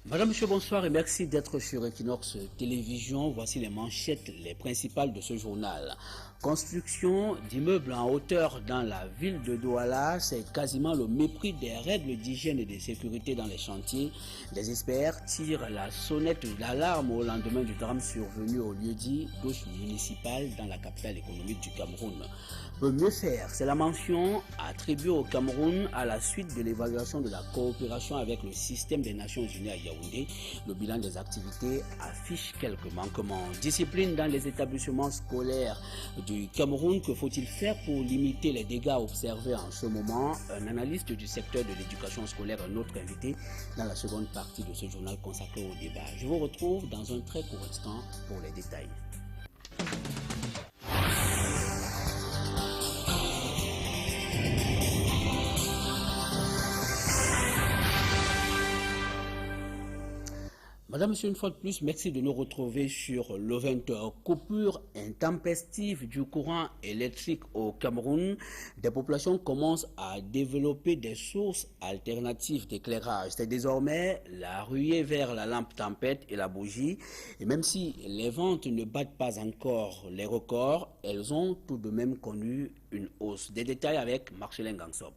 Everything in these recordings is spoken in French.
Madame, monsieur, bonsoir et merci d'être sur Equinox Télévision. Voici les manchettes, les principales de ce journal. Construction d'immeubles en hauteur dans la ville de Douala, c'est quasiment le mépris des règles d'hygiène et de sécurité dans les chantiers. Les experts tirent la sonnette d'alarme au lendemain du drame survenu au lieu-dit d'Ouche municipale dans la capitale économique du Cameroun. Peut mieux faire, c'est la mention attribuée au Cameroun à la suite de l'évaluation de la coopération avec le système des Nations Unies à Yaoundé. Le bilan des activités affiche quelques manquements. Discipline dans les établissements scolaires du Cameroun, que faut-il faire pour limiter les dégâts observés en ce moment? Un analyste du secteur de l'éducation scolaire, un autre invité dans la seconde partie de ce journal consacré au débat. Je vous retrouve dans un très court instant pour les détails. Madame, monsieur, une fois de plus, merci de nous retrouver sur le 20h. Coupure intempestive du courant électrique au Cameroun. Des populations commencent à développer des sources alternatives d'éclairage. C'est désormais la ruée vers la lampe tempête et la bougie. Et même si les ventes ne battent pas encore les records, elles ont tout de même connu une hausse. Des détails avec Marcelin Gangsop.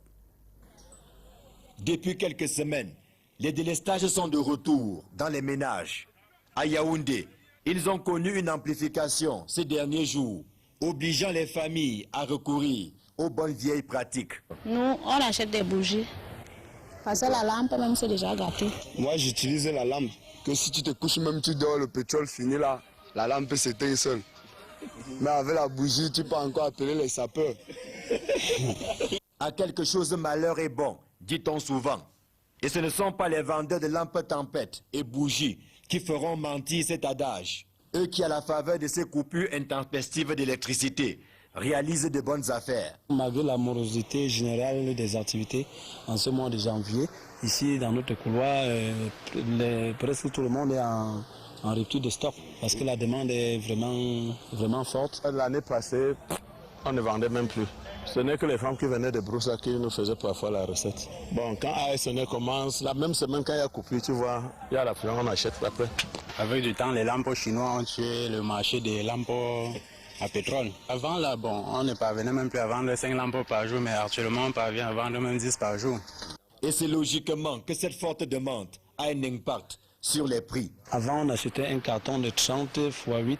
Depuis quelques semaines, les délestages sont de retour dans les ménages. À Yaoundé, ils ont connu une amplification ces derniers jours, obligeant les familles à recourir aux bonnes vieilles pratiques. Nous, on achète des bougies. Parce que la lampe, même, c'est déjà gâté. Moi, j'utilise la lampe. Que si tu te couches, même tu dors, le pétrole finit là, la lampe s'éteint seule. Mais avec la bougie, tu peux encore appeler les sapeurs. À quelque chose de malheur est bon, dit-on souvent. Et ce ne sont pas les vendeurs de lampes tempête et bougies qui feront mentir cet adage. Eux qui, à la faveur de ces coupures intempestives d'électricité, réalisent de bonnes affaires. Malgré la morosité générale des activités en ce mois de janvier, ici dans notre couloir, presque tout le monde est en rupture de stock parce que la demande est vraiment forte. L'année passée, on ne vendait même plus. Ce n'est que les femmes qui venaient de Broussa qui nous faisaient parfois la recette. Bon, quand ASN commence, la même semaine quand il y a coupure, tu vois, il y a la fleur, on achète après. Avec du temps, les lampes chinois ont tué le marché des lampes à pétrole. Avant, là, bon, on ne parvenait même plus à vendre 5 lampes par jour, mais actuellement, on parvient à vendre même 10 par jour. Et c'est logiquement que cette forte demande a un impact sur les prix. Avant, on achetait un carton de 30 x 8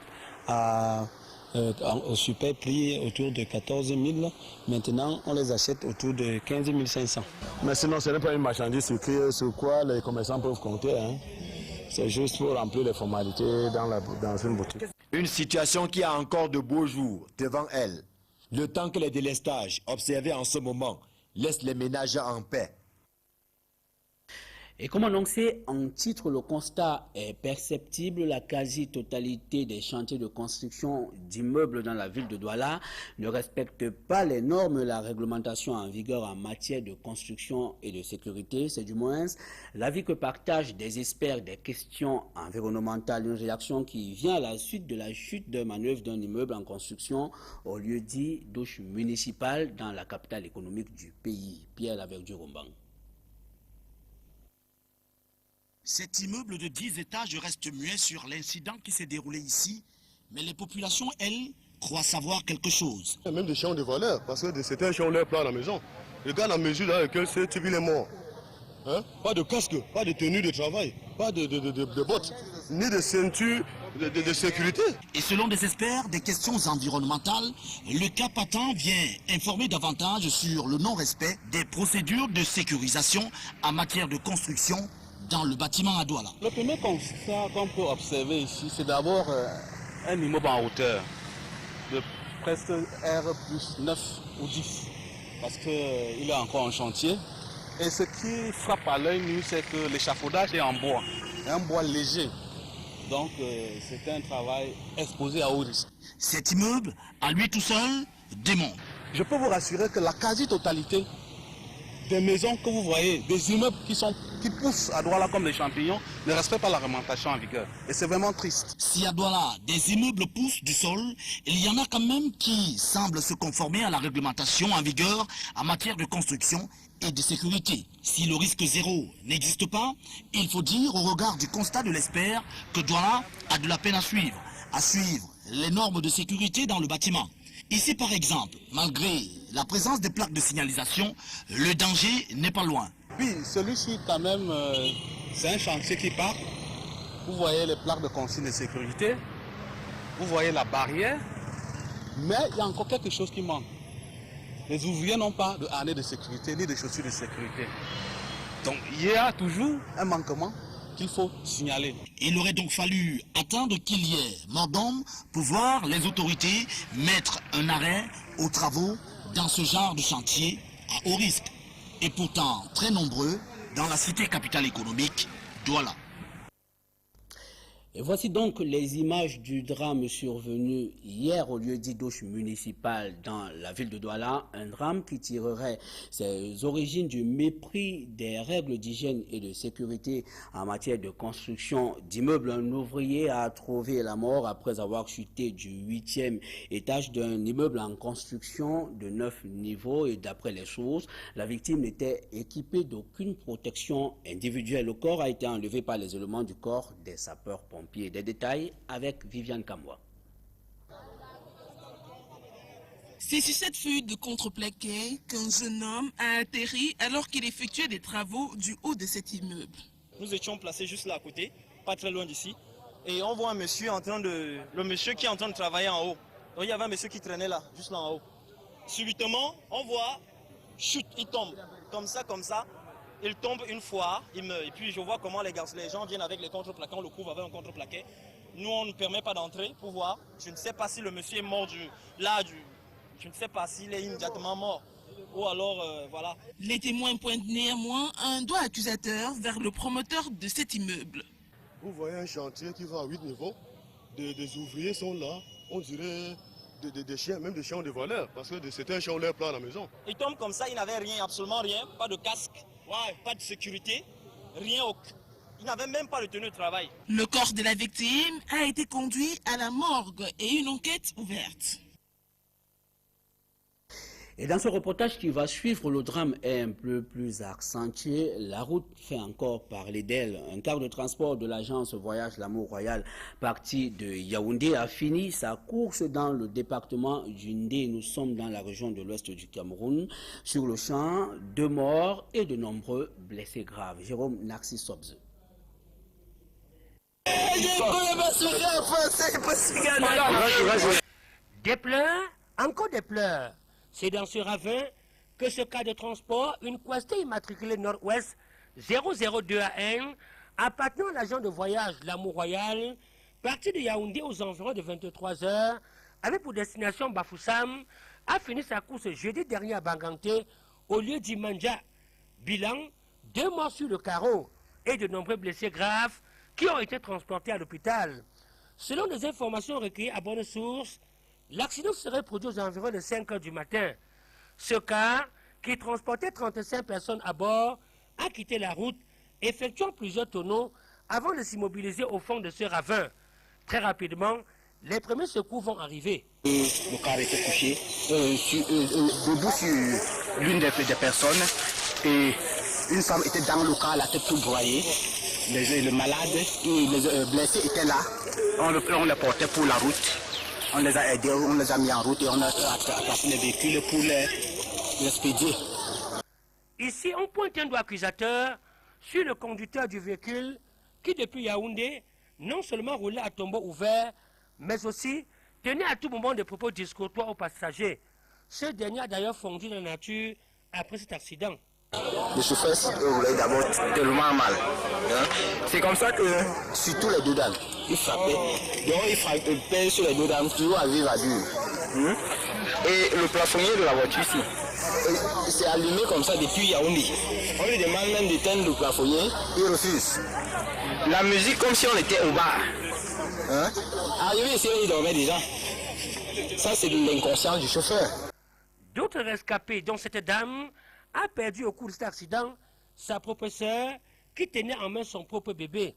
au super prix autour de 14 000. Maintenant, on les achète autour de 15 500. Mais sinon, ce n'est pas une marchandise sur quoi les commerçants peuvent compter. Hein. C'est juste pour remplir les formalités dans une boutique. Une situation qui a encore de beaux jours devant elle. Le temps que les délestages observés en ce moment laissent les ménages en paix. Et comme annoncé en titre, le constat est perceptible. La quasi-totalité des chantiers de construction d'immeubles dans la ville de Douala ne respectent pas les normes et la réglementation en vigueur en matière de construction et de sécurité. C'est du moins l'avis que partagent des experts des questions environnementales. Une réaction qui vient à la suite de la chute de manœuvre d'un immeuble en construction au lieu-dit d'Ouche municipale dans la capitale économique du pays. Pierre Laverdu-Rombang. Cet immeuble de 10 étages reste muet sur l'incident qui s'est déroulé ici, mais les populations, elles, croient savoir quelque chose. Il y a même des champs de voleurs, parce que c'était un champ leur plan à la maison. Regarde la mesure dans laquelle ce type est mort. Hein? Pas de casque, pas de tenue de travail, pas de bottes, ni de ceinture de sécurité. Et selon des experts des questions environnementales, le cas patent vient informer davantage sur le non-respect des procédures de sécurisation en matière de construction dans le bâtiment à Douala. Le premier constat qu'on peut observer ici, c'est d'abord un immeuble en hauteur de presque R+9 ou 10, parce qu'il est encore en chantier. Et ce qui frappe à l'œil nu, c'est que l'échafaudage est en bois, un bois léger. Donc c'est un travail exposé à haut risque. Cet immeuble, à lui tout seul, démontre. Je peux vous rassurer que la quasi-totalité des maisons que vous voyez, des immeubles qui poussent à Douala comme des champignons, ne respectent pas la réglementation en vigueur. Et c'est vraiment triste. Si à Douala, des immeubles poussent du sol, il y en a quand même qui semblent se conformer à la réglementation en vigueur en matière de construction et de sécurité. Si le risque zéro n'existe pas, il faut dire au regard du constat de l'expert que Douala a de la peine à suivre les normes de sécurité dans le bâtiment. Ici par exemple, malgré la présence des plaques de signalisation, le danger n'est pas loin. Oui, celui-ci quand même, c'est un chantier qui part. Vous voyez les plaques de consigne de sécurité, vous voyez la barrière, mais il y a encore quelque chose qui manque. Les ouvriers n'ont pas de harnais de sécurité ni de chaussures de sécurité. Donc il y a toujours un manquement qu'il faut signaler. Il aurait donc fallu attendre qu'il y ait mort d'homme pour voir les autorités mettre un arrêt aux travaux dans ce genre de chantier à haut risque. Et pourtant très nombreux dans la cité capitale économique, Douala. Et voici donc les images du drame survenu hier au lieu-dit douche municipale dans la ville de Douala. Un drame qui tirerait ses origines du mépris des règles d'hygiène et de sécurité en matière de construction d'immeubles. Un ouvrier a trouvé la mort après avoir chuté du 8e étage d'un immeuble en construction de 9 niveaux. Et d'après les sources, la victime n'était équipée d'aucune protection individuelle. Le corps a été enlevé par les éléments du corps des sapeurs-pompiers. Des détails avec Viviane Kamwa. C'est sur cette fuite de contreplaqué qu'un jeune homme a atterri alors qu'il effectuait des travaux du haut de cet immeuble. Nous étions placés juste là à côté, pas très loin d'ici, et on voit un monsieur le monsieur qui est en train de travailler en haut. Donc il y avait un monsieur qui traînait là, juste là en haut. Subitement, on voit, chute, il tombe, comme ça. Il tombe une fois, il meurt. Et puis je vois comment les gens viennent avec les contreplaqués, on le couvre avec un contreplaqué. Nous, on ne permet pas d'entrer pour voir. Je ne sais pas si le monsieur est mort je ne sais pas s'il est immédiatement mort. Ou alors, voilà. Les témoins pointent néanmoins un doigt accusateur vers le promoteur de cet immeuble. Vous voyez un chantier qui va à 8 niveaux. Des ouvriers sont là, on dirait des chiens, même des chiens de voleurs, parce que c'était un chien leur plat à la maison. Il tombe comme ça, il n'avait rien, absolument rien, pas de casque. Ouais, pas de sécurité, rien. Il n'avait même pas de tenue de travail. Le corps de la victime a été conduit à la morgue et une enquête ouverte. Et dans ce reportage qui va suivre, le drame est un peu plus accentué. La route fait encore parler d'elle. Un car de transport de l'agence Voyage L'Amour Royal, parti de Yaoundé, a fini sa course dans le département du Ndé. Nous sommes dans la région de l'ouest du Cameroun. Sur le champ, 2 morts et de nombreux blessés graves. Jérôme Narcissobze. Des pleurs, encore des pleurs. C'est dans ce ravin que ce cas de transport, une Quest immatriculée nord-ouest 002AN, appartenant à l'agent de voyage L'Amour Royal, parti de Yaoundé aux environs de 23 h, avec pour destination Bafoussam, a fini sa course jeudi dernier à Banganté, au lieu d'Imanja. Bilan, 2 morts sur le carreau et de nombreux blessés graves qui ont été transportés à l'hôpital. Selon des informations recueillies à bonne source, l'accident serait produit aux environs de 5 h du matin. Ce car, qui transportait 35 personnes à bord, a quitté la route, effectuant plusieurs tonneaux avant de s'immobiliser au fond de ce ravin. Très rapidement, les premiers secours vont arriver. Le car était couché debout sur l'une des personnes et une femme était dans le car, la tête toute broyée. Le malade et les blessés étaient là. On les portait pour la route. On les a aidés, on les a mis en route et on a attrapé les véhicules pour les expédier. Ici, on pointe un doigt accusateur sur le conducteur du véhicule qui, depuis Yaoundé, non seulement roulait à tombeau ouvert, mais aussi tenait à tout moment des propos discourtois aux passagers. Ce dernier a d'ailleurs fondu dans la nature après cet accident. Le chauffeur roulait d'abord tellement mal. Hein? C'est comme ça que sur tous les 2 dames, il frappait. Donc il frappait sur les 2 dames, toujours à vivre à dur. Et le plafonnier de la voiture ici, c'est allumé comme ça depuis Yaoundé. On lui demande même d'éteindre le plafonnier, il refuse. La musique comme si on était au bar. Hein? Arrivé ici, il dormait déjà. Ça c'est de l'inconscience du chauffeur. D'autres rescapés, dont cette dame, a perdu au cours de cet accident sa propre sœur qui tenait en main son propre bébé.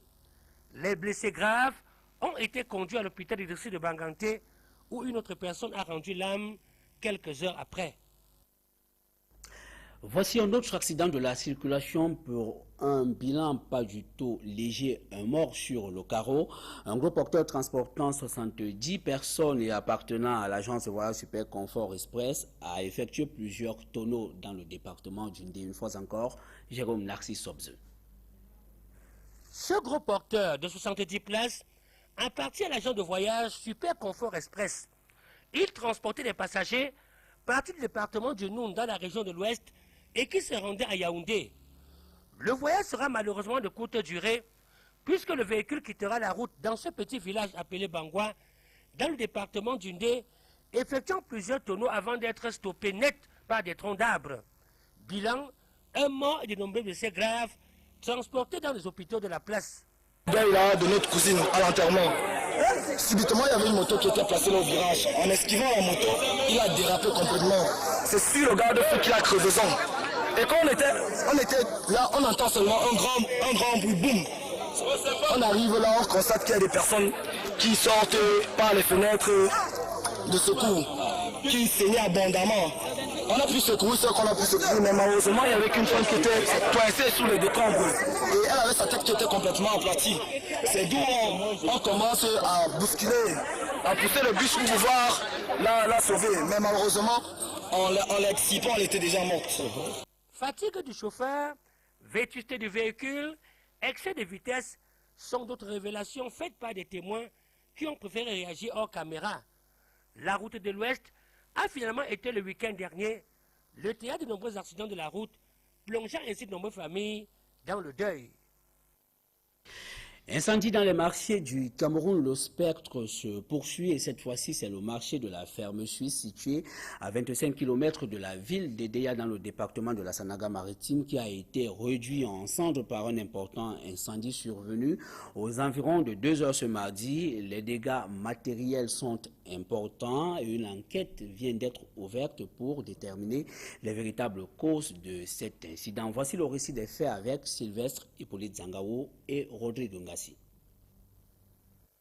Les blessés graves ont été conduits à l'hôpital du district de Banganté où une autre personne a rendu l'âme quelques heures après. Voici un autre accident de la circulation pour un bilan pas du tout léger, un mort sur le carreau. Un gros porteur transportant 70 personnes et appartenant à l'agence de voyage Super Confort Express a effectué plusieurs tonneaux dans le département d'Indé. Une fois encore, Jérôme Narcisse Sobze. Ce gros porteur de 70 places appartient à l'agence de voyage Super Confort Express. Il transportait des passagers partis du département du Noun dans la région de l'Ouest et qui se rendaient à Yaoundé. Le voyage sera malheureusement de courte durée puisque le véhicule quittera la route dans ce petit village appelé Bangwa dans le département d'Indé, effectuant plusieurs tonneaux avant d'être stoppé net par des troncs d'arbres. Bilan, un mort et de nombreux blessés graves transportés dans les hôpitaux de la place. Il a de notre cousine à l'enterrement. Subitement, il y avait une moto qui était placée au virage. En esquivant la moto, il a dérapé complètement. C'est sur le garde-feu qu'il a crevaison. Et quand on était là, on entend seulement un grand bruit, boum. On arrive là, on constate qu'il y a des personnes qui sortent par les fenêtres de secours, qui saignaient abondamment. On a pu secourir ce qu'on a pu secourir, mais malheureusement, il y avait qu'une femme qui était coincée sous les décombres. Et elle avait sa tête qui était complètement aplatie. C'est d'où on commence à bousculer, à pousser le bus pour pouvoir la sauver. Mais malheureusement, en l'excitant, elle était déjà morte. Fatigue du chauffeur, vétusté du véhicule, excès de vitesse sont d'autres révélations faites par des témoins qui ont préféré réagir hors caméra. La route de l'Ouest a finalement été le week-end dernier le théâtre de nombreux accidents de la route, plongeant ainsi de nombreuses familles dans le deuil. Incendie dans les marchés du Cameroun, le spectre se poursuit et cette fois-ci c'est le marché de la ferme suisse situé à 25 km de la ville d'Edéa dans le département de la Sanaga maritime qui a été réduit en cendres par un important incendie survenu aux environs de 2 heures ce mardi. Les dégâts matériels sont importants et une enquête vient d'être ouverte pour déterminer les véritables causes de cet incident. Voici le récit des faits avec Sylvestre Hippolyte Zangao et Rodrigue Ngassi.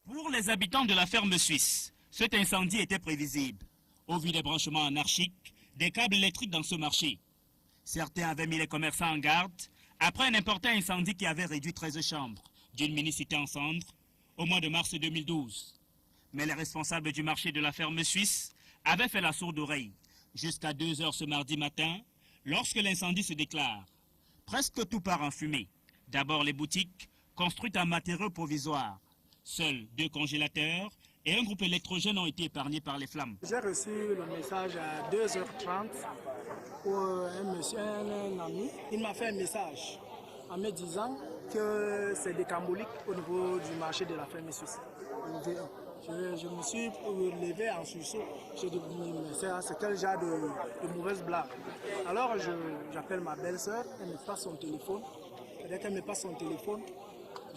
Pour les habitants de la ferme suisse, cet incendie était prévisible. Au vu des branchements anarchiques, des câbles électriques dans ce marché. Certains avaient mis les commerçants en garde après un important incendie qui avait réduit 13 chambres d'une mini-cité en cendres au mois de mars 2012. Mais les responsables du marché de la ferme suisse avaient fait la sourde oreille jusqu'à 2 heures ce mardi matin lorsque l'incendie se déclare. Presque tout part en fumée. D'abord les boutiques, construites en matériaux provisoires. Seuls 2 congélateurs et un groupe électrogène ont été épargnés par les flammes. J'ai reçu le message à 2h30 pour un monsieur, un ami. Il m'a fait un message en me disant que c'est des camboliques au niveau du marché de la ferme suisse. Je me suis levé en sursaut. J'ai dit, c'est quel genre de mauvaise blague. Alors j'appelle ma belle-sœur, elle me passe son téléphone. Dès qu'elle me passe son téléphone,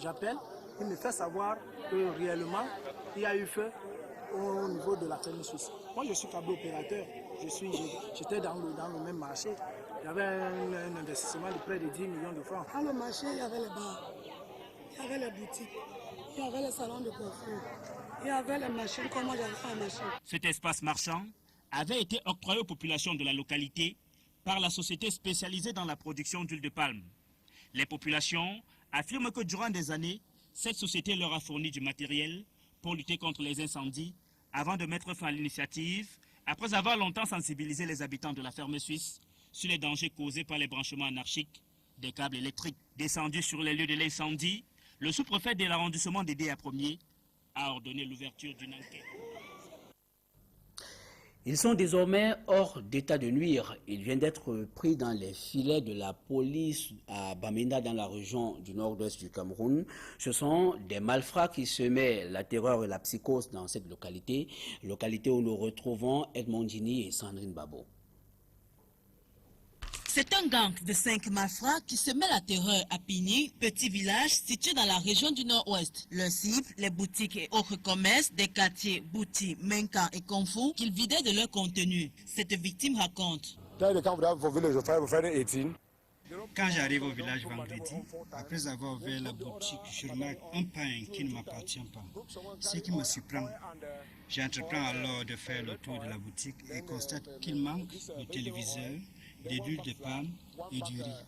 j'appelle, il me fait savoir que réellement, il y a eu feu au niveau de la ferme suisse. Moi, je suis câble opérateur. J'étais dans le même marché. Il y avait un investissement de près de 10 millions de francs. Dans le marché, il y avait les bars, il y avait les boutiques, il y avait les salons de coiffure, il y avait les machines, comme moi j'avais fait un machine. Cet espace marchand avait été octroyé aux populations de la localité par la société spécialisée dans la production d'huile de palme. Les populations affirment que durant des années, cette société leur a fourni du matériel pour lutter contre les incendies avant de mettre fin à l'initiative, après avoir longtemps sensibilisé les habitants de la ferme suisse sur les dangers causés par les branchements anarchiques des câbles électriques. Descendu sur les lieux de l'incendie, le sous-préfet de l'arrondissement d'Edéa 1er a ordonné l'ouverture d'une enquête. Ils sont désormais hors d'état de nuire. Ils viennent d'être pris dans les filets de la police à Bamenda dans la région du nord-ouest du Cameroun. Ce sont des malfrats qui semaient la terreur et la psychose dans cette localité où nous retrouvons Edmond Dini et Sandrine Babo. C'est un gang de 5 malfrats qui se met la terreur à Pigny, petit village situé dans la région du nord-ouest. Leur cible, les boutiques et autres commerces des quartiers Bouti, Menka et Konfu qu'ils vidaient de leur contenu. Cette victime raconte. Quand j'arrive au village vendredi, après avoir ouvert la boutique, je remarque un pain qui ne m'appartient pas. Ce qui me surprend, j'entreprends alors de faire le tour de la boutique et constate qu'il manque de téléviseur, de l'huile de palme et du riz.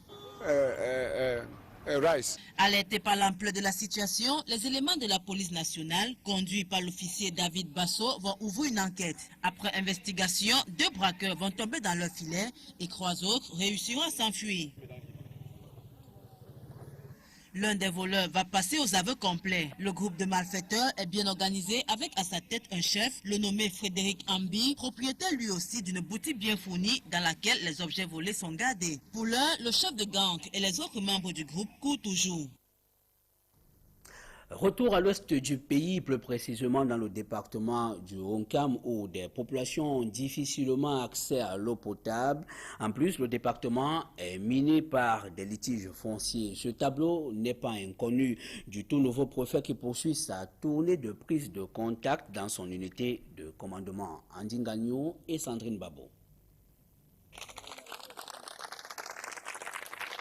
Alertés par l'ampleur de la situation, les éléments de la police nationale, conduits par l'officier David Basso, vont ouvrir une enquête. Après investigation, 2 braqueurs vont tomber dans leur filet et 3 autres réussiront à s'enfuir. L'un des voleurs va passer aux aveux complets. Le groupe de malfaiteurs est bien organisé avec à sa tête un chef, le nommé Frédéric Ambi, propriétaire lui aussi d'une boutique bien fournie dans laquelle les objets volés sont gardés. Pour l'heure, le chef de gang et les autres membres du groupe courent toujours. Retour à l'ouest du pays, plus précisément dans le département du Honkam, où des populations ont difficilement accès à l'eau potable. En plus, le département est miné par des litiges fonciers. Ce tableau n'est pas inconnu du tout nouveau préfet qui poursuit sa tournée de prise de contact dans son unité de commandement. Andine Gagnon et Sandrine Babo.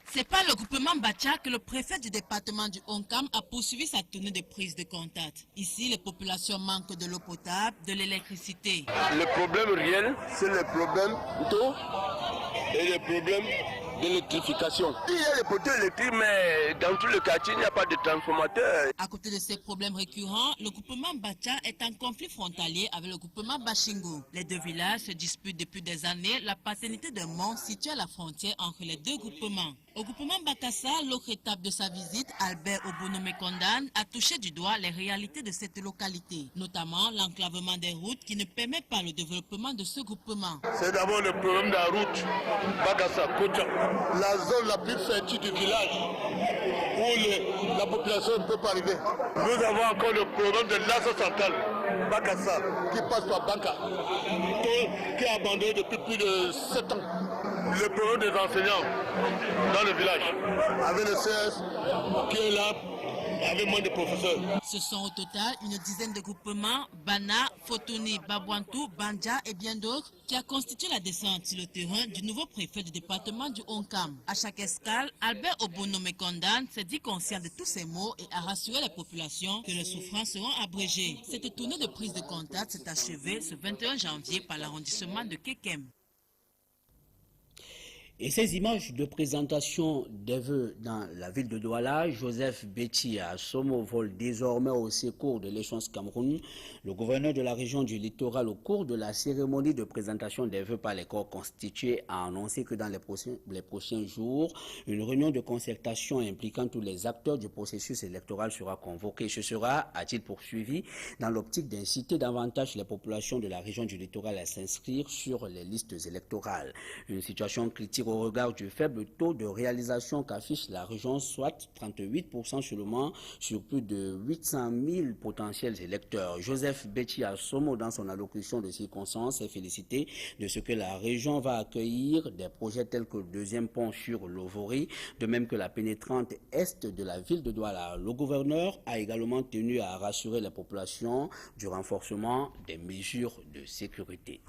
C'est par le groupement Bacha que le préfet du département du Honkam a poursuivi sa tournée de prise de contact. Ici, les populations manquent de l'eau potable, de l'électricité. Le problème réel, c'est le problème d'eau et le problème d'électrification. Il y a les poteaux électriques, mais dans tout le quartier, il n'y a pas de transformateur. À côté de ces problèmes récurrents, le groupement Bacha est en conflit frontalier avec le groupement Bashingo. Les 2 villages se disputent depuis des années la paternité d'un mont situé à la frontière entre les 2 groupements. Au groupement Bakassa, l'autre étape de sa visite, Albert Obono-Mekondan a touché du doigt les réalités de cette localité, notamment l'enclavement des routes qui ne permet pas le développement de ce groupement. C'est d'abord le problème de la route Bakassa-Kota, la zone la plus fertile du village où la population ne peut pas arriver. Nous avons encore le problème de l'axe central, Bakassa, qui passe par Banka, qui est abandonné depuis plus de 7 ans. Le problème des enseignants dans le village, avec le CS qui est là, avec moins de professeurs. Ce sont au total une dizaine de groupements, Bana, Fotoni, Babouantou, Banja et bien d'autres, qui a constitué la descente sur le terrain du nouveau préfet du département du Honkam. À chaque escale, Albert Obono-Mekondan s'est dit conscient de tous ces maux et a rassuré les populations que les souffrances seront abrégées. Cette tournée de prise de contact s'est achevée ce 21 janvier par l'arrondissement de Kekem. Et ces images de présentation des vœux dans la ville de Douala, Joseph Betty Assomo vole désormais au secours de l'échéance Cameroun. Le gouverneur de la région du littoral, au cours de la cérémonie de présentation des vœux par les corps constitués, a annoncé que dans les prochains jours, une réunion de concertation impliquant tous les acteurs du processus électoral sera convoquée. Ce sera, a-t-il poursuivi, dans l'optique d'inciter davantage les populations de la région du littoral à s'inscrire sur les listes électorales. Une situation critique au regard du faible taux de réalisation qu'affiche la région, soit 38% seulement sur plus de 800 000 potentiels électeurs. Joseph Betty Assomo, dans son allocution de circonstance, s'est félicité de ce que la région va accueillir des projets tels que le 2e pont sur l'Ovori, de même que la pénétrante est de la ville de Douala. Le gouverneur a également tenu à rassurer les populations du renforcement des mesures de sécurité.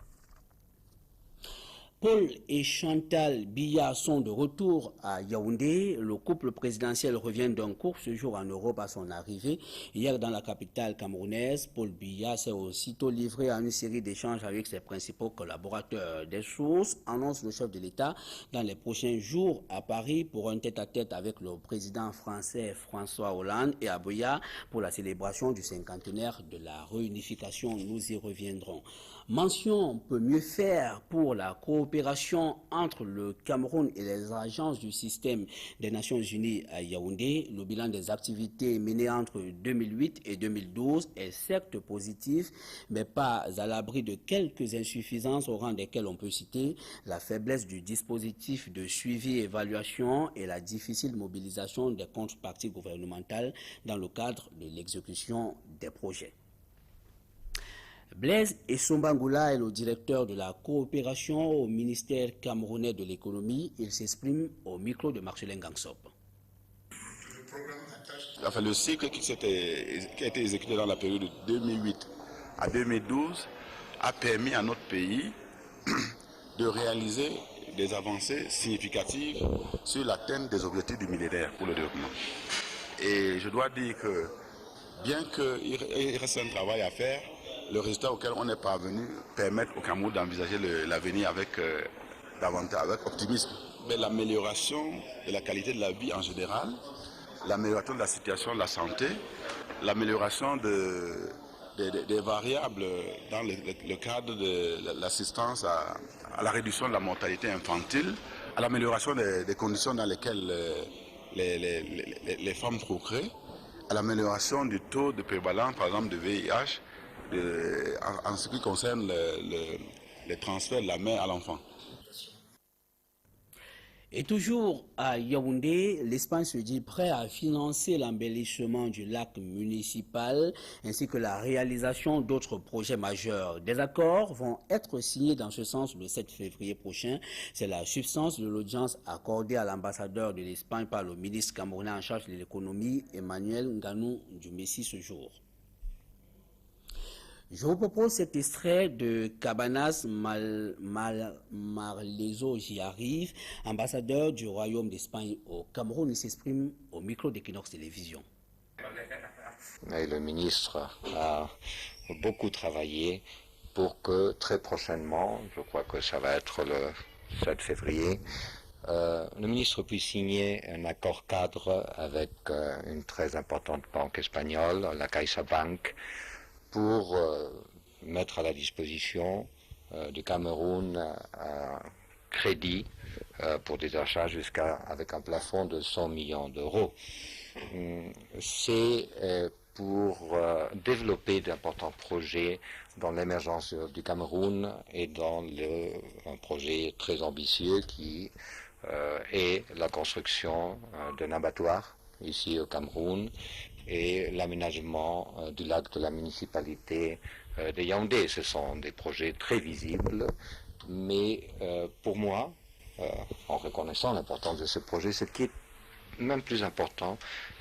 Paul et Chantal Biya sont de retour à Yaoundé. Le couple présidentiel revient d'un court séjour en Europe à son arrivée. Hier, dans la capitale camerounaise, Paul Biya s'est aussitôt livré à une série d'échanges avec ses principaux collaborateurs. Des sources annoncent le chef de l'État dans les prochains jours à Paris pour un tête-à-tête avec le président français François Hollande et à Buea pour la célébration du 50e de la réunification. Nous y reviendrons. Mention peut mieux faire pour la coopération entre le Cameroun et les agences du système des Nations Unies à Yaoundé. Le bilan des activités menées entre 2008 et 2012 est certes positif, mais pas à l'abri de quelques insuffisances au rang desquelles on peut citer la faiblesse du dispositif de suivi et évaluation et la difficile mobilisation des contreparties gouvernementales dans le cadre de l'exécution des projets. Blaise Essombangula est le directeur de la coopération au ministère camerounais de l'économie. Il s'exprime au micro de Marcelin Gangsop. Enfin, le cycle qui a été exécuté dans la période de 2008 à 2012 a permis à notre pays de réaliser des avancées significatives sur l'atteinte des objectifs du millénaire pour le développement. Et je dois dire que, bien qu'il reste un travail à faire, le résultat auquel on est parvenu permet au Cameroun d'envisager l'avenir avec optimisme. Mais l'amélioration de la qualité de la vie en général, l'amélioration de la situation de la santé, l'amélioration des variables dans le cadre de l'assistance à la réduction de la mortalité infantile, à l'amélioration des conditions dans lesquelles les femmes procréent, à l'amélioration du taux de prévalence, par exemple, de VIH, en ce qui concerne les transferts de la mère à l'enfant. Et toujours à Yaoundé, l'Espagne se dit prêt à financer l'embellissement du lac municipal ainsi que la réalisation d'autres projets majeurs. Des accords vont être signés dans ce sens le 7 février prochain. C'est la substance de l'audience accordée à l'ambassadeur de l'Espagne par le ministre camerounais en charge de l'économie, Emmanuel Nganou du Messi ce jour. Je vous propose cet extrait de Cabanas Marlezo, j'y arrive, ambassadeur du Royaume d'Espagne au Cameroun. Il s'exprime au micro d'Equinox Télévision. Et le ministre a beaucoup travaillé pour que très prochainement, je crois que ça va être le 7 février, le ministre puisse signer un accord cadre avec une très importante banque espagnole, la CaixaBank, pour mettre à la disposition du Cameroun un crédit pour des achats avec un plafond de 100 millions d'euros. C'est pour développer d'importants projets dans l'émergence du Cameroun et dans un projet très ambitieux qui est la construction d'un abattoir ici au Cameroun et l'aménagement du lac de la municipalité de Yaoundé. Ce sont des projets très visibles, mais pour moi, en reconnaissant l'importance de ce projet, ce qui est même plus important,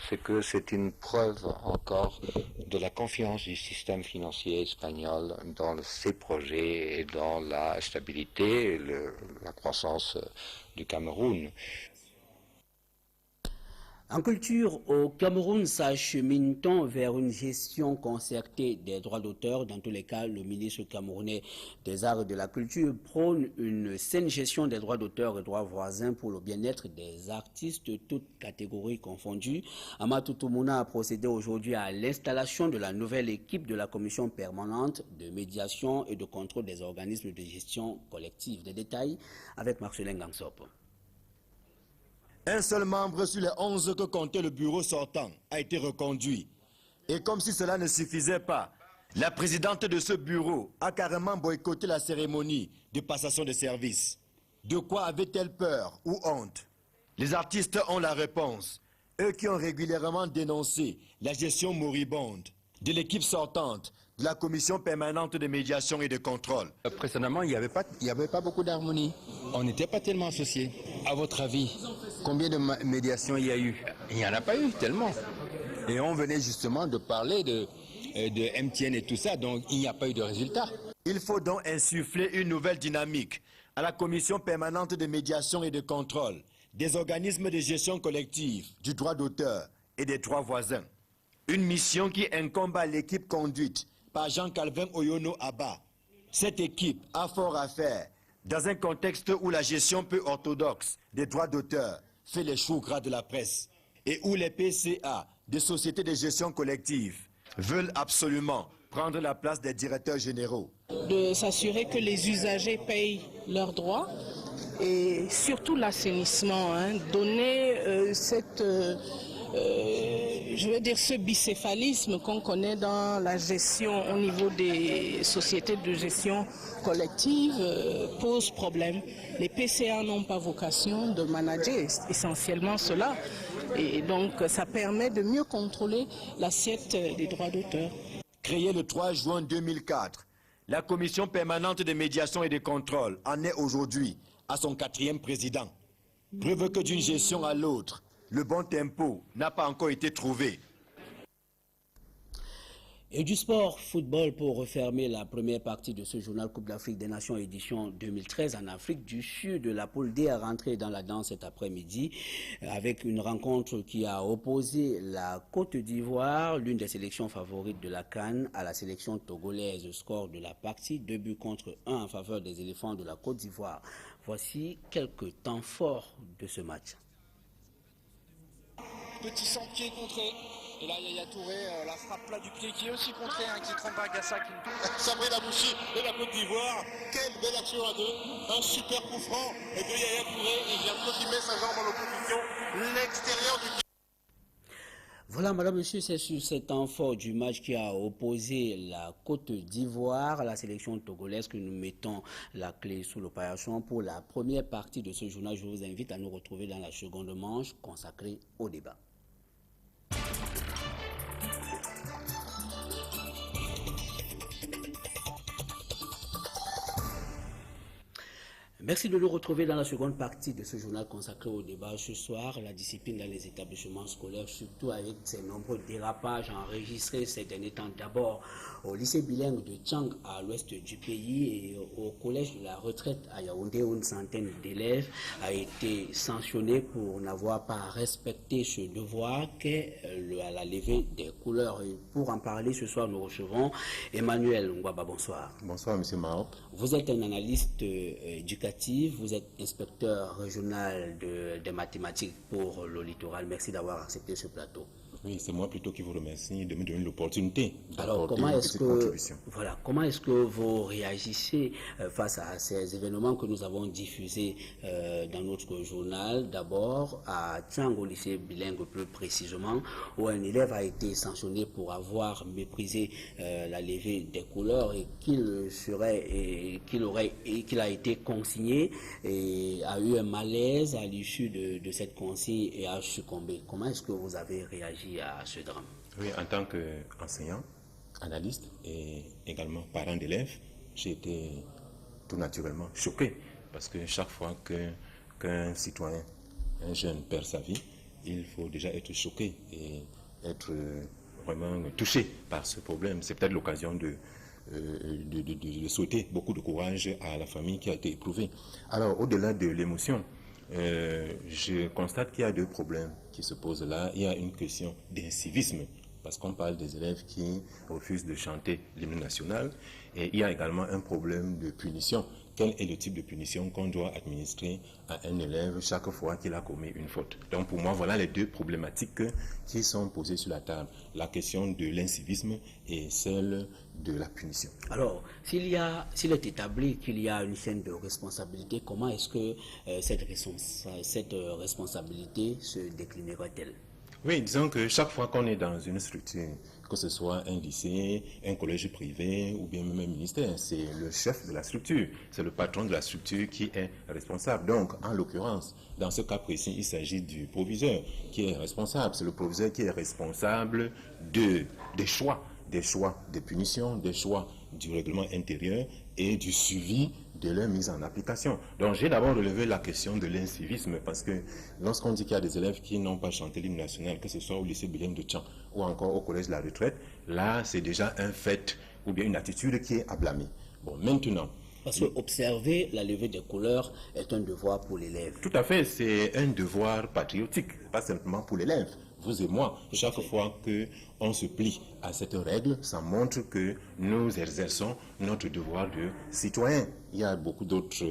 c'est que c'est une preuve encore de la confiance du système financier espagnol dans ces projets et dans la stabilité et la croissance du Cameroun. En culture, au Cameroun, s'achemine-t-on vers une gestion concertée des droits d'auteur? Dans tous les cas, le ministre camerounais des Arts et de la Culture prône une saine gestion des droits d'auteur et droits voisins pour le bien-être des artistes, toutes catégories confondues. Amatou Toumouna a procédé aujourd'hui à l'installation de la nouvelle équipe de la commission permanente de médiation et de contrôle des organismes de gestion collective. Des détails avec Marcelin Gangsop. Un seul membre sur les 11 que comptait le bureau sortant a été reconduit. Et comme si cela ne suffisait pas, la présidente de ce bureau a carrément boycotté la cérémonie de passation de service. De quoi avait-elle peur ou honte? Les artistes ont la réponse. Eux qui ont régulièrement dénoncé la gestion moribonde de l'équipe sortante de la commission permanente de médiation et de contrôle. Précédemment, il n'y avait pas beaucoup d'harmonie. On n'était pas tellement associés. À votre avis, combien de médiations il y a eu? Il n'y en a pas eu tellement. Et on venait justement de parler de MTN et tout ça, donc il n'y a pas eu de résultat. Il faut donc insuffler une nouvelle dynamique à la commission permanente de médiation et de contrôle des organismes de gestion collective, du droit d'auteur et des droits voisins. Une mission qui incombe à l'équipe conduite par Jean-Calvin Oyono Abba. Cette équipe a fort à faire dans un contexte où la gestion peu orthodoxe des droits d'auteur fait les choux gras de la presse et où les PCA des sociétés de gestion collective veulent absolument prendre la place des directeurs généraux. De s'assurer que les usagers payent leurs droits et surtout l'assainissement, donner ce bicéphalisme qu'on connaît dans la gestion au niveau des sociétés de gestion collective pose problème. Les PCA n'ont pas vocation de manager essentiellement cela. Et donc ça permet de mieux contrôler l'assiette des droits d'auteur. Créée le 3 juin 2004, la commission permanente de médiation et de contrôle en est aujourd'hui à son 4e président. Preuve que d'une gestion à l'autre, le bon tempo n'a pas encore été trouvé. Et du sport, football pour refermer la première partie de ce journal Coupe d'Afrique des Nations édition 2013 en Afrique du Sud. La poule D a rentré dans la danse cet après-midi avec une rencontre qui a opposé la Côte d'Ivoire, l'une des sélections favorites de la CAN, à la sélection togolaise. Score de la partie, 2-1 en faveur des éléphants de la Côte d'Ivoire. Voici quelques temps forts de ce match. Petit sans-pied contré. Et là, Yaya Touré, la frappe plat du pied qui est aussi contrée, qui trompe Agassa. Sabri Labouchi de la Côte d'Ivoire. Quelle belle action à deux. Un super coup franc de Yaya Touré. Et Gianco qui met sa jambe en opposition. L'extérieur du pied. Voilà, madame, monsieur, c'est sur cet temps fort du match qui a opposé la Côte d'Ivoire à la sélection togolaise que nous mettons la clé sous le paillasson pour la première partie de ce journal. Je vous invite à nous retrouver dans la seconde manche consacrée au débat. Merci de nous retrouver dans la seconde partie de ce journal consacré au débat. Ce soir, la discipline dans les établissements scolaires, surtout avec ces nombreux dérapages enregistrés ces derniers temps. D'abord au lycée bilingue de Tchang à l'ouest du pays et au collège de la retraite à Yaoundé, une centaine d'élèves a été sanctionnée pour n'avoir pas respecté ce devoir qu'est la levée des couleurs. Et pour en parler ce soir, nous recevons Emmanuel Ngwaba. Bonsoir. Bonsoir, monsieur Maroc. Vous êtes un analyste éducatif, vous êtes inspecteur régional des mathématiques pour le littoral. Merci d'avoir accepté ce plateau. Oui, c'est moi plutôt qui vous remercie de me donner l'opportunité. Alors, comment est-ce que vous réagissez face à ces événements que nous avons diffusés dans notre journal? D'abord, à Tchang, au lycée bilingue plus précisément, où un élève a été sanctionné pour avoir méprisé la levée des couleurs et qu'il a été consigné et a eu un malaise à l'issue de cette consigne et a succombé. Comment est-ce que vous avez réagi à ce drame? Oui, en tant qu'enseignant, analyste et également parent d'élèves, j'ai été tout naturellement choqué parce que chaque fois qu'un citoyen, un jeune perd sa vie, il faut déjà être choqué et être vraiment touché par ce problème. C'est peut-être l'occasion de souhaiter beaucoup de courage à la famille qui a été éprouvée. Alors, au-delà de l'émotion, je constate qu'il y a deux problèmes qui se posent là. Il y a une question d'incivisme, parce qu'on parle des élèves qui refusent de chanter l'hymne national, et il y a également un problème de punition. Quel est le type de punition qu'on doit administrer à un élève chaque fois qu'il a commis une faute? Donc pour moi, voilà les deux problématiques qui sont posées sur la table. La question de l'incivisme et celle de la punition. Alors, s'il est établi qu'il y a une chaîne de responsabilité, comment est-ce que cette responsabilité se déclinera-t-elle? Oui, disons que chaque fois qu'on est dans une structure, que ce soit un lycée, un collège privé ou bien même un ministère, c'est le chef de la structure, c'est le patron de la structure qui est responsable. Donc, en l'occurrence, dans ce cas précis, il s'agit du proviseur qui est responsable. C'est le proviseur qui est responsable des choix de punition, des choix du règlement intérieur et du suivi de leur mise en application. Donc j'ai d'abord relevé la question de l'incivisme parce que lorsqu'on dit qu'il y a des élèves qui n'ont pas chanté l'hymne national, que ce soit au lycée bilingue de Tchang ou encore au collège de la retraite, là c'est déjà un fait ou bien une attitude qui est à blâmer. Bon, maintenant... Parce que observer la levée des couleurs est un devoir pour l'élève. Tout à fait, c'est un devoir patriotique, pas simplement pour l'élève. Vous et moi, chaque fois qu'on se plie à cette règle, ça montre que nous exerçons notre devoir de citoyen. Il y a beaucoup d'autres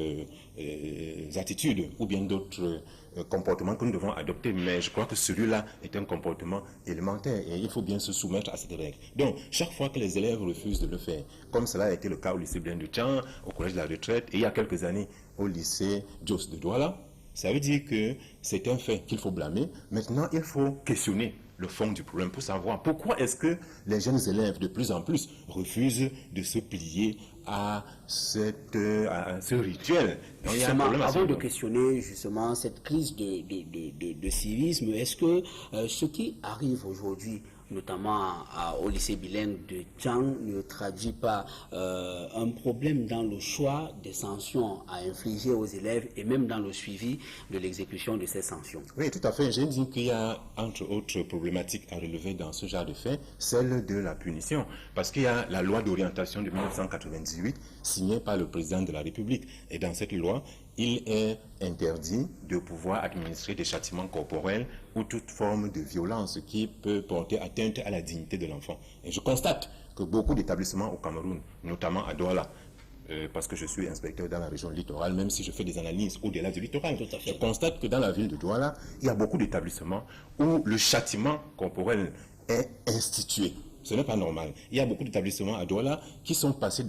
attitudes ou bien d'autres comportements que nous devons adopter, mais je crois que celui-là est un comportement élémentaire et il faut bien se soumettre à cette règle. Donc, chaque fois que les élèves refusent de le faire, comme cela a été le cas au lycée bilingue de Tchang, au collège de la retraite et il y a quelques années au lycée Jos de Douala, ça veut dire que c'est un fait qu'il faut blâmer. Maintenant, il faut questionner le fond du problème pour savoir pourquoi est-ce que les jeunes élèves de plus en plus refusent de se plier à ce rituel. Donc, justement, avant de questionner justement cette crise de civisme, est-ce que ce qui arrive aujourd'hui notamment au lycée bilingue de Tchang, ne traduit pas un problème dans le choix des sanctions à infliger aux élèves et même dans le suivi de l'exécution de ces sanctions? Oui, tout à fait. J'ai dit qu'il y a, entre autres problématiques à relever dans ce genre de fait, celle de la punition. Parce qu'il y a la loi d'orientation de 1998 signée par le président de la République. Et dans cette loi, il est interdit de pouvoir administrer des châtiments corporels ou toute forme de violence qui peut porter atteinte à la dignité de l'enfant. Et je constate que beaucoup d'établissements au Cameroun, notamment à Douala, parce que je suis inspecteur dans la région littorale, même si je fais des analyses au-delà du littoral, je constate que dans la ville de Douala, il y a beaucoup d'établissements où le châtiment corporel est institué. Ce n'est pas normal. Il y a beaucoup d'établissements à Douala qui sont passés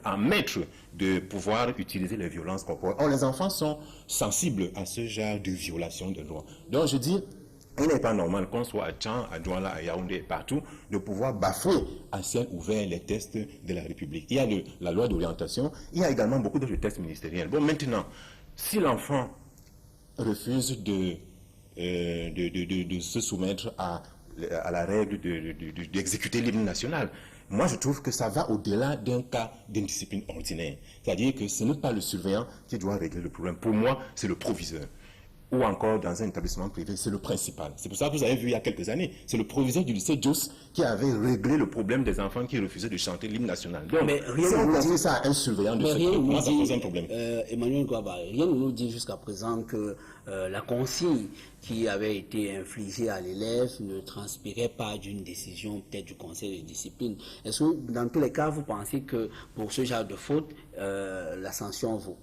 en maître de pouvoir utiliser les violences corporelles. Or, les enfants sont sensibles à ce genre de violation de loi. Donc, je dis, il n'est pas normal qu'on soit à Tchang, à Douala, à Yaoundé, partout, de pouvoir bafouer à ciel ouvert les tests de la République. Il y a la loi d'orientation, il y a également beaucoup d'autres textes ministériels. Bon, maintenant, si l'enfant refuse de se soumettre à la règle d'exécuter l'hymne national, moi je trouve que ça va au-delà d'un cas d'indiscipline ordinaire. C'est-à-dire que ce n'est pas le surveillant qui doit régler le problème. Pour moi, c'est le proviseur. Ou encore dans un établissement privé, c'est le principal. C'est pour ça que vous avez vu il y a quelques années, c'est le proviseur du lycée Jos qui avait réglé le problème des enfants qui refusaient de chanter l'hymne national. Donc, si on confie ça à un surveillant de ce moi, ça pose un problème. Emmanuel Gwaba, rien ne nous dit jusqu'à présent que la consigne qui avait été infligée à l'élève ne transpirait pas d'une décision peut-être du conseil de discipline. Est-ce que dans tous les cas, vous pensez que pour ce genre de faute, la sanction vaut?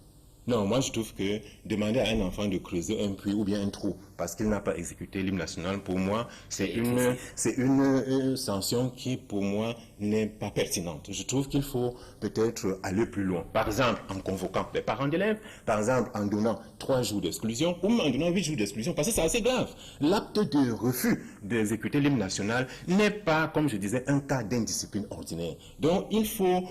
Non, moi je trouve que demander à un enfant de creuser un puits ou bien un trou parce qu'il n'a pas exécuté l'hymne national, pour moi, c'est une sanction qui, pour moi, n'est pas pertinente. Je trouve qu'il faut peut-être aller plus loin. Par exemple, en convoquant les parents d'élèves, par exemple, en donnant 3 jours d'exclusion ou même en donnant 8 jours d'exclusion, parce que c'est assez grave. L'acte de refus d'exécuter l'hymne national n'est pas, comme je disais, un cas d'indiscipline ordinaire. Donc, il faut,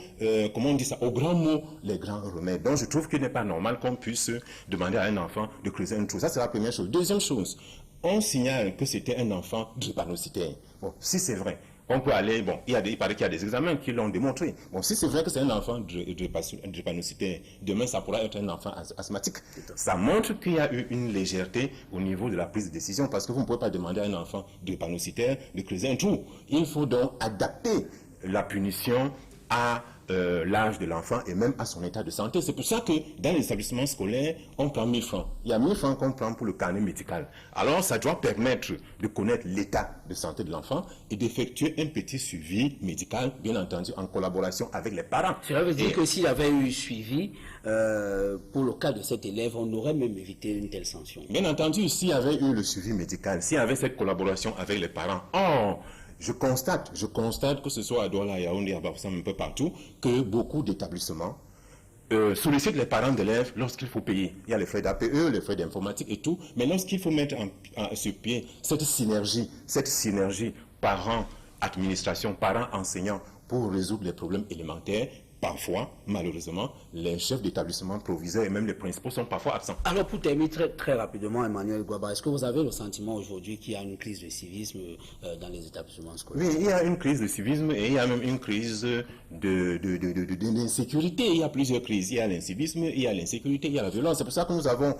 comment on dit ça, au grand mot, les grands remèdes. Donc, je trouve qu'il n'est pas normal qu'on puisse demander à un enfant de creuser un trou. Ça, c'est la première chose. Deuxième chose, on signale que c'était un enfant drépanocytaire. Bon, si c'est vrai, on peut aller, bon, il paraît qu'il y a des examens qui l'ont démontré. Bon, si c'est vrai que c'est un enfant drépanocytaire, demain ça pourra être un enfant asthmatique. Ça montre qu'il y a eu une légèreté au niveau de la prise de décision, parce que vous ne pouvez pas demander à un enfant drépanocytaire de creuser un trou. Il faut donc adapter la punition à l'âge de l'enfant et même à son état de santé. C'est pour ça que dans les établissements scolaires, on prend 1000 francs. Il y a 1000 francs qu'on prend pour le carnet médical. Alors, ça doit permettre de connaître l'état de santé de l'enfant et d'effectuer un petit suivi médical, bien entendu, en collaboration avec les parents. Cela veut dire que s'il avait eu suivi, pour le cas de cet élève, on aurait même évité une telle sanction. Bien entendu, s'il y avait eu le suivi médical, s'il y avait cette collaboration avec les parents, je constate que ce soit à Douala, à Yaoundé, à Bafoussam, un peu partout, que beaucoup d'établissements sollicitent les parents d'élèves lorsqu'il faut payer. Il y a les frais d'APE, les frais d'informatique et tout, mais lorsqu'il faut mettre sur pied cette synergie parents-administration, parents-enseignants pour résoudre les problèmes élémentaires, parfois, malheureusement, les chefs d'établissement proviseurs et même les principaux sont parfois absents. Alors, pour terminer très rapidement, Emmanuel Gwaba, est-ce que vous avez le sentiment aujourd'hui qu'il y a une crise de civisme dans les établissements scolaires? Oui, il y a une crise de civisme et il y a même une crise d'insécurité. Il y a plusieurs crises. Il y a l'incivisme, il y a l'insécurité, il y a la violence. C'est pour ça que nous avons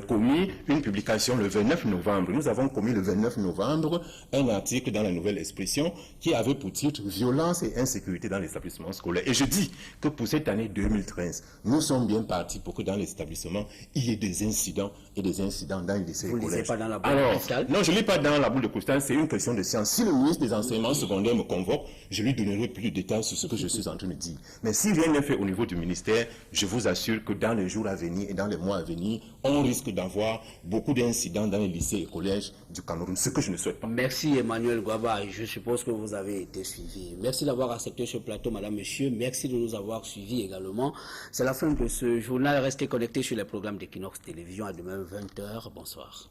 commis une publication le 29 novembre. Nous avons commis le 29 novembre un article dans la Nouvelle Expression qui avait pour titre « Violence et insécurité dans les établissements scolaires ». Et je dis que pour cette année 2013, nous sommes bien partis pour que dans les établissements, il y ait des incidents et des incidents dans les lycées et collèges. Vous ne lisez pas dans la boule de cristal? Non, je ne lis pas dans la boule de cristal, c'est une question de science. Si le ministre des enseignements secondaires me convoque, je lui donnerai plus de détails sur ce que je suis en train de dire. Mais si rien n'est fait au niveau du ministère, je vous assure que dans les jours à venir et dans les mois à venir, on risque d'avoir beaucoup d'incidents dans les lycées et collèges du Cameroun, ce que je ne souhaite pas. Merci Emmanuel Gwaba, je suppose que vous avez été suivi. Merci d'avoir accepté ce plateau, madame, monsieur. Merci de nous avoir suivis également. C'est la fin de ce journal. Restez connectés sur les programmes d'Equinox Télévision. À demain 20h. Bonsoir.